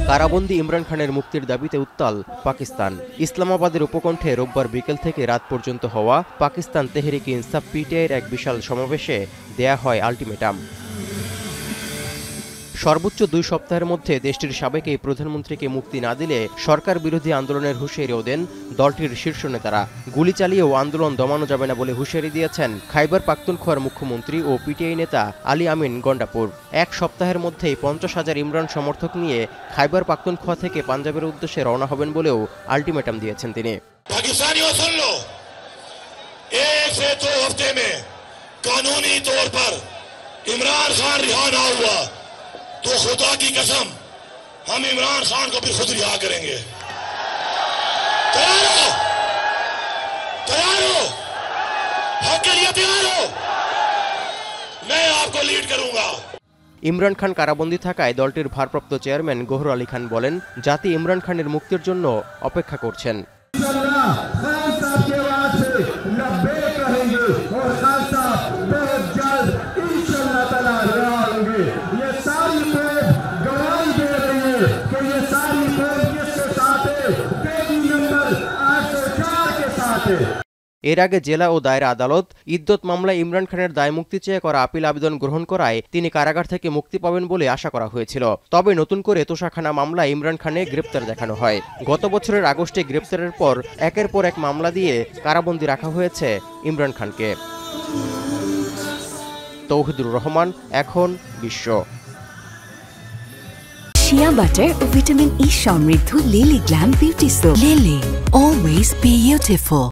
কারাবন্দী ইমরান খানের মুক্তির দাবিতে উত্তাল পাকিস্তান। ইসলামাবাদের উপকণ্ঠে রোববার বিকেল থেকে রাত পর্যন্ত হওয়া পাকিস্তান তেহরিক ইনসাফ পিটিআইয়ের এক বিশাল সমাবেশে দেয়া হয় আলটিমেটাম। সর্বোচ্চ 2 সপ্তাহের মধ্যে দেশটির সাবেক এই প্রধানমন্ত্রীকে মুক্তি না দিলে সরকার বিরোধী আন্দোলনের হুঁশিয়ারিও দেন দলটির শীর্ষ নেতারা। গুলি চালিয়েও আন্দোলন দমানো যাবে না বলে হুঁশিয়ারি দিয়েছেন খাইবার পাখতুনখোয়ার মুখ্যমন্ত্রী ও পিটিআই নেতা আলী আমিন গন্ডাপুর। 1 সপ্তাহের মধ্যেই 50,000 ইমরান সমর্থক নিয়ে খাইবার পাখতুনখোয়া থেকে পাঞ্জাবের উদ্দেশ্যে রওনা হবেন বলেও আলটিমেটাম দিয়েছেন তিনি। तो खुदा की कसम हम इमरान खान को भी खुद रिहा करेंगे। तैयार हो? तैयार हो? हक के लिए तैयार हो? मैं आपको लीड करूंगा। ইমরান খান কারাবন্দী থাকায় দলটির ভারপ্রাপ্ত চেয়ারম্যান গহর আলী খান বলেন, জাতি ইমরান খানের মুক্তির জন্য অপেক্ষা করছেন। এর আগে জেলা ও দায়রা আদালত ইদ্যত মামলায় ইমরান খানের দায় মুক্তি চেয়ে করা আপিল আবেদন গ্রহণ করায় তিনি কারাগার থেকে মুক্তি পাবেন বলে আশা করা হয়েছিল। তবে নতুন করে তোষাখানা মামলায় ইমরান খানে গ্রেপ্তার দেখানো হয়। গত বছরের আগস্টে গ্রেপ্তারের পর একের পর এক মামলা দিয়ে কারাবন্দী রাখা হয়েছে ইমরান খানকে। তৌহিদুর রহমান, এখন বিশ্ব। শিয়া বাটার ও ভিটামিন ই সমৃদ্ধ lily glam beauty soap. Lily, always beautiful.